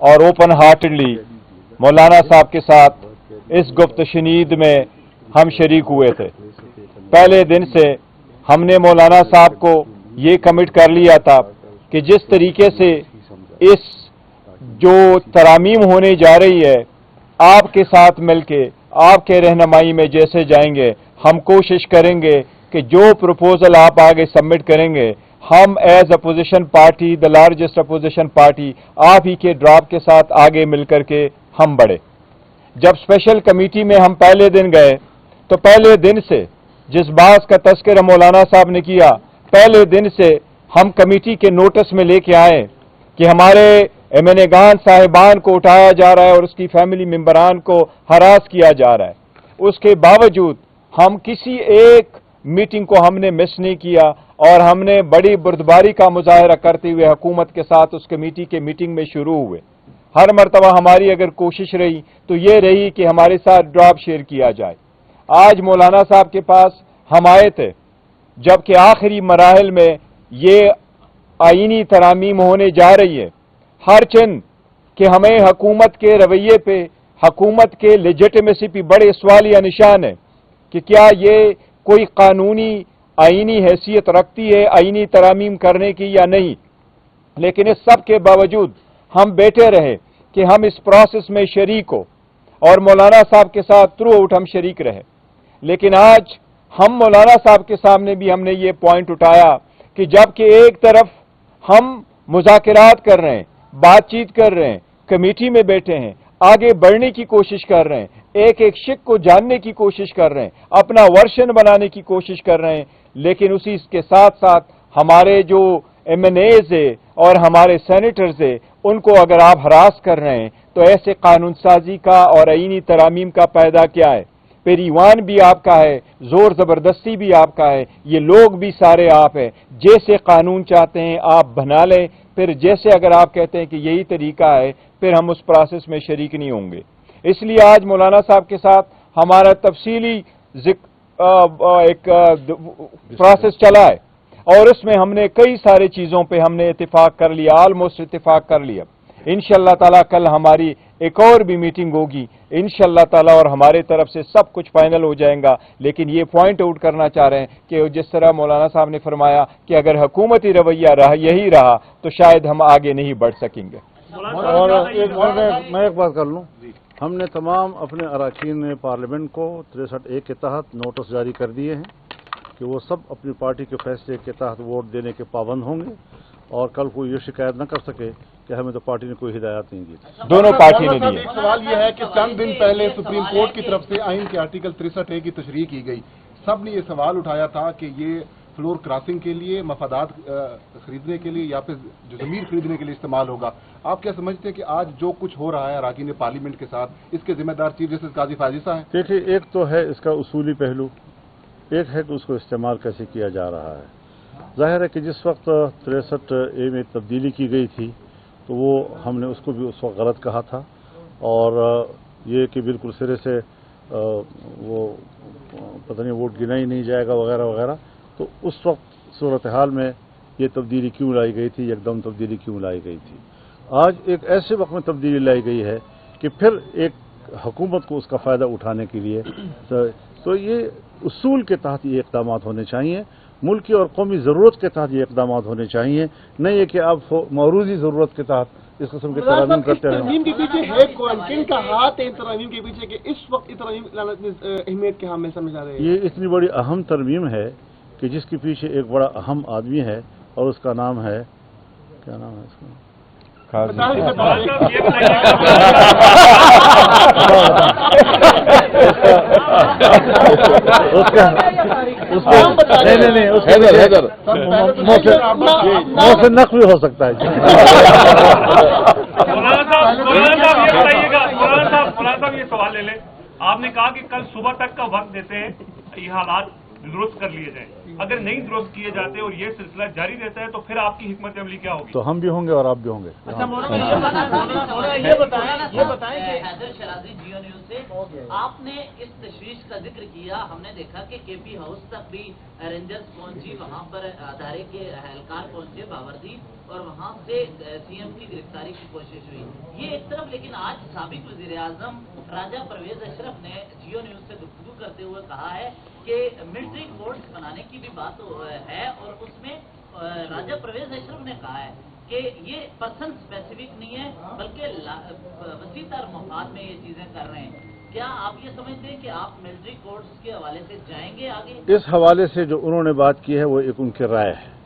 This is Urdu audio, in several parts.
اور اوپن ہارٹڈلی مولانا صاحب کے ساتھ اس گفت شنید میں ہم شریک ہوئے تھے۔ پہلے دن سے ہم نے مولانا صاحب کو یہ کمٹ کر لیا تھا کہ جس طریقے سے اس جو ترامیم ہونے جا رہی ہے آپ کے ساتھ مل کے آپ کے رہنمائی میں جیسے جائیں گے، ہم کوشش کریں گے کہ جو پروپوزل آپ آگے سبمٹ کریں گے ہم as opposition party, the largest opposition party, آپ ہی کے ڈراپ کے ساتھ آگے مل کر کے ہم بڑھے۔ جب اسپیشل کمیٹی میں ہم پہلے دن گئے تو پہلے دن سے جس بات کا تذکرہ مولانا صاحب نے کیا، پہلے دن سے ہم کمیٹی کے نوٹس میں لے کے آئے کہ ہمارے ایم گان صاحبان کو اٹھایا جا رہا ہے اور اس کی فیملی ممبران کو ہراس کیا جا رہا ہے۔ اس کے باوجود ہم کسی ایک میٹنگ کو ہم نے مس نہیں کیا اور ہم نے بڑی بردباری کا مظاہرہ کرتے ہوئے حکومت کے ساتھ اس کمیٹی کے میٹنگ میں شروع ہوئے۔ ہر مرتبہ ہماری اگر کوشش رہی تو یہ رہی کہ ہمارے ساتھ ڈراپ شیئر کیا جائے۔ آج مولانا صاحب کے پاس ہم آئے تھے جبکہ آخری مراحل میں یہ آئینی ترامیم ہونے جا رہی ہے، ہر چند کہ ہمیں حکومت کے رویے پہ، حکومت کے لیجیٹمیسی پہ بڑے سوالیہ نشان ہے کہ کیا یہ کوئی قانونی آئینی حیثیت رکھتی ہے آئینی ترامیم کرنے کی یا نہیں۔ لیکن اس سب کے باوجود ہم بیٹھے رہے کہ ہم اس پروسیس میں شریک ہو اور مولانا صاحب کے ساتھ تھرو آؤٹ ہم شریک رہے۔ لیکن آج ہم مولانا صاحب کے سامنے بھی ہم نے یہ پوائنٹ اٹھایا کہ جب کہ ایک طرف ہم مذاکرات کر رہے ہیں، بات چیت کر رہے ہیں، کمیٹی میں بیٹھے ہیں، آگے بڑھنے کی کوشش کر رہے ہیں، ایک ایک شک کو جاننے کی کوشش کر رہے ہیں، اپنا ورژن بنانے کی کوشش کر رہے ہیں، لیکن اسی کے ساتھ ساتھ ہمارے جو ایم این ایز ہے اور ہمارے سینیٹرز ہے ان کو اگر آپ ہراس کر رہے ہیں تو ایسے قانون سازی کا اور آئینی ترامیم کا فائدہ کیا ہے؟ پھر ایوان بھی آپ کا ہے، زور زبردستی بھی آپ کا ہے، یہ لوگ بھی سارے آپ ہیں۔ جیسے قانون چاہتے ہیں آپ بنا لیں، پھر جیسے اگر آپ کہتے ہیں کہ یہی طریقہ ہے پھر ہم اس پروسیس میں شریک نہیں ہوں گے۔ اس لیے آج مولانا صاحب کے ساتھ ہمارا تفصیلی ایک پروسیس چلا ہے اور اس میں ہم نے کئی سارے چیزوں پہ ہم نے اتفاق کر لیا، آلموسٹ اتفاق کر لیا۔ انشاءاللہ تعالیٰ کل ہماری ایک اور بھی میٹنگ ہوگی انشاءاللہ تعالیٰ اور ہمارے طرف سے سب کچھ فائنل ہو جائے گا۔ لیکن یہ پوائنٹ آؤٹ کرنا چاہ رہے ہیں کہ جس طرح مولانا صاحب نے فرمایا کہ اگر حکومتی رویہ یہی رہا تو شاید ہم آگے نہیں بڑھ سکیں گے۔ اور میں ایک بات کر لوں، ہم نے تمام اپنے اراکین پارلیمنٹ کو 63A کے تحت نوٹس جاری کر دیے ہیں کہ وہ سب اپنی پارٹی کے فیصلے کے تحت ووٹ دینے کے پابند ہوں گے اور کل کوئی یہ شکایت نہ کر سکے کہ ہمیں تو پارٹی نے کوئی ہدایات نہیں دی۔ دونوں پارٹی نے دی۔ ایک سوال یہ ہے کہ چند دن پہلے سپریم کورٹ کی طرف سے آئین کے آرٹیکل 63A کی تشریح کی گئی، سب نے یہ سوال اٹھایا تھا کہ یہ فلور کراسنگ کے لیے، مفادات خریدنے کے لیے یا پھر زمین خریدنے کے لیے استعمال ہوگا۔ آپ کیا سمجھتے ہیں کہ آج جو کچھ ہو رہا ہے اراکین پارلیمنٹ کے ساتھ اس کے ذمہ دار چیف جسٹس قاضی فائز عیسیٰ ہیں؟ دیکھیے، ایک تو ہے اس کا اصولی پہلو، ایک ہے کہ اس کو استعمال کیسے کیا جا رہا ہے۔ ظاہر ہے کہ جس وقت 63A میں تبدیلی کی گئی تھی تو وہ ہم نے اس کو بھی اس وقت غلط کہا تھا اور یہ کہ بالکل سرے سے وہ پتہ نہیں ووٹ گنا ہی نہیں جائے گا وغیرہ وغیرہ، تو اس وقت صورتحال میں یہ تبدیلی کیوں لائی گئی تھی، یکدم تبدیلی کیوں لائی گئی تھی۔ آج ایک ایسے وقت میں تبدیلی لائی گئی ہے کہ پھر ایک حکومت کو اس کا فائدہ اٹھانے کے لیے تو یہ اصول کے تحت یہ اقدامات ہونے چاہیے، ملکی اور قومی ضرورت کے تحت یہ اقدامات ہونے چاہیے، نہیں یہ کہ آپ موروثی ضرورت کے تحت اس قسم کے ترامیم کرتے رہیں۔ ترمیم کے پیچھے ہے کون، کن کا ہاتھ ہے ان ترمیم کے پیچھے کہ اس وقت ترمیم اہمیت کے حامل سمجھا رہے ہیں؟ یہ اتنی بڑی اہم ترمیم ہے کہ جس کے پیچھے ایک بڑا اہم آدمی ہے اور اس کا نام ہے، کیا نام ہے اس کا؟ محسن نقوی بھی ہو سکتا ہے۔ مولانا صاحب یہ سوال لے لیں، آپ نے کہا کہ کل صبح تک کا وقت دیتے ہیں، یہ حالات درست کر لیے جائیں. اگر نہیں درست کیے جاتے اور یہ سلسلہ جاری رہتا ہے تو پھر آپ کی حکمت عملی کیا ہوگی؟ تو ہم بھی ہوں گے اور آپ بھی ہوں گے. اچھا مولانا یہ بتائیں کہ حیدر شرازی جیو نیوز سے آپ نے اس تشویش کا ذکر کیا. ہم نے دیکھا کہ کے پی ہاؤس تک بھی رینجرز پہنچی, وہاں پر ادارے کے اہلکار پہنچے باوردی, اور وہاں سے سی ایم کی گرفتاری کی کوشش ہوئی. یہ ایک طرف, لیکن آج سابق وزیر اعظم راجہ پرویز اشرف نے جیو نیوز سے گفتگو کرتے ہوئے کہا ہے کہ ملٹری کورٹس بنانے کی بھی بات ہے, اور اس میں راجہ پرویز اشرف نے کہا ہے کہ یہ پرسن اسپیسیفک نہیں ہے بلکہ وسیع تر مفاد میں یہ چیزیں کر رہے ہیں. کیا آپ یہ سمجھتے ہیں کہ آپ ملٹری کورٹس کے حوالے سے جائیں گے آگے؟ اس حوالے سے جو انہوں نے بات کی ہے وہ ایک ان کی رائے ہے,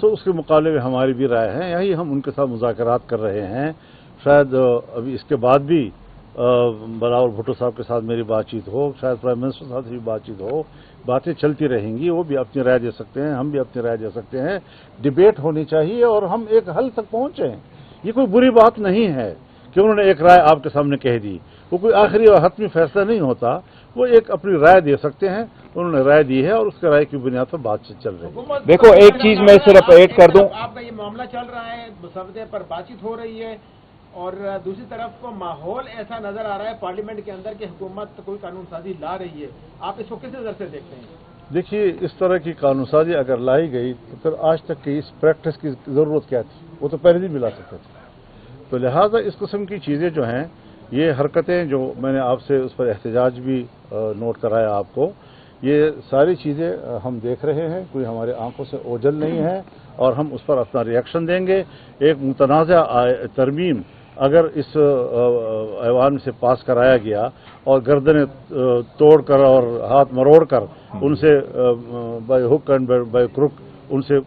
اس کے مقابلے میں ہماری بھی رائے ہے. یہی ہم ان کے ساتھ مذاکرات کر رہے ہیں. شاید ابھی اس کے بعد بھی بلاول بھٹو صاحب کے ساتھ میری بات چیت ہو, شاید پرائم منسٹر صاحب سے بھی بات چیت ہو. باتیں چلتی رہیں گی, وہ بھی اپنی رائے دے سکتے ہیں, ہم بھی اپنی رائے دے سکتے ہیں. ڈبیٹ ہونی چاہیے اور ہم ایک حل تک پہنچیں. یہ کوئی بری بات نہیں ہے کہ انہوں نے ایک رائے آپ کے سامنے کہہ دی. وہ کوئی آخری اور حتمی فیصلہ نہیں ہوتا, وہ ایک اپنی رائے دے سکتے ہیں. انہوں نے رائے دی ہے اور اس کے رائے کی بنیاد پر بات چیت چل رہی ہے. دیکھو ایک چیز میں صرف ایڈ کر دوں, آپ کا یہ معاملہ چل رہا ہے, مسودے پر بات چیت ہو رہی ہے, اور دوسری طرف ماحول ایسا نظر آ رہا ہے پارلیمنٹ کے اندر کہ حکومت کوئی قانون سازی لا رہی ہے. آپ اس کو کس نظر سے دیکھتے ہیں؟ دیکھیے, اس طرح کی قانون سازی اگر لائی گئی تو پھر آج تک کی اس پریکٹس کی ضرورت کیا تھی؟ وہ تو پہلے دن بھی لا سکتے تھے. تو لہٰذا اس قسم کی چیزیں جو ہیں, یہ حرکتیں جو میں نے آپ سے اس پر احتجاج بھی نوٹ کرایا آپ کو, یہ ساری چیزیں ہم دیکھ رہے ہیں, کوئی ہمارے آنکھوں سے اوجھل نہیں ہے, اور ہم اس پر اپنا ری ایکشن دیں گے. ایک متنازع ترمیم اگر اس ایوان سے پاس کرایا گیا اور گردنیں توڑ کر اور ہاتھ مروڑ کر ان سے by hook and by crook ان سے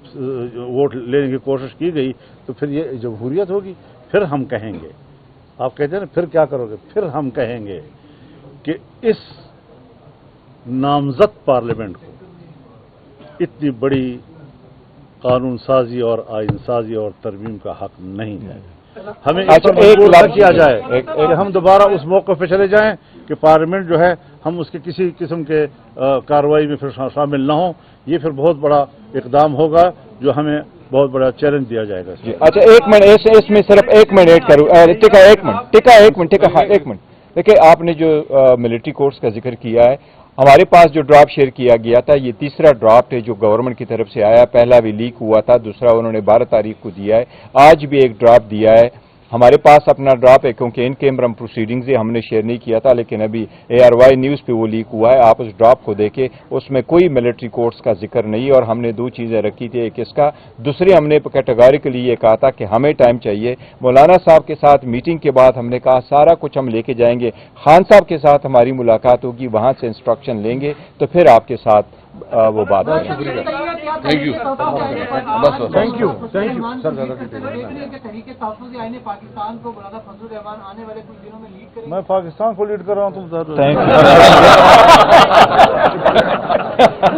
ووٹ لینے کی کوشش کی گئی, تو پھر یہ جمہوریت ہوگی. پھر ہم کہیں گے, آپ کہتے ہیں نا پھر کیا کرو گے, پھر ہم کہیں گے کہ اس نامزد پارلیمنٹ کو اتنی بڑی قانون سازی اور آئین سازی اور ترمیم کا حق نہیں ہے. ہمیں ایک لفظ کیا جائے کہ ہم دوبارہ اس موقع پہ چلے جائیں کہ پارلیمنٹ جو ہے ہم اس کے کسی قسم کے کارروائی میں پھر شامل نہ ہوں. یہ پھر بہت بڑا اقدام ہوگا جو ہمیں بہت بڑا چیلنج دیا جائے گا. اچھا ایک منٹ, اس میں صرف ایک منٹ ایڈ کروں. ایک منٹ. دیکھیں, آپ نے جو ملٹری کورٹس کا ذکر کیا ہے, ہمارے پاس جو ڈرافٹ شیئر کیا گیا تھا, یہ تیسرا ڈرافٹ ہے جو گورنمنٹ کی طرف سے آیا. پہلا بھی لیک ہوا تھا, دوسرا انہوں نے 12 تاریخ کو دیا ہے, آج بھی ایک ڈرافٹ دیا ہے. ہمارے پاس اپنا ڈرافٹ ہے کیونکہ ان کیمرم پروسیڈنگز ہم نے شیئر نہیں کیا تھا, لیکن ابھی ARY نیوز پہ وہ لیک ہوا ہے. آپ اس ڈرافٹ کو دیکھیں, اس میں کوئی ملٹری کورٹس کا ذکر نہیں, اور ہم نے 2 چیزیں رکھی تھی. ایک اس کا, دوسری ہم نے کیٹیگوریکلی یہ کہا تھا کہ ہمیں ٹائم چاہیے. مولانا صاحب کے ساتھ میٹنگ کے بعد ہم نے کہا سارا کچھ ہم لے کے جائیں گے. خان صاحب کے ساتھ ہماری ملاقات ہوگی, وہاں سے انسٹرکشن لیں گے, تو پھر آپ کے ساتھ وہ بات کریں گے. Thank you sir. میں پاکستان کو لیڈ کر رہا ہوں, تم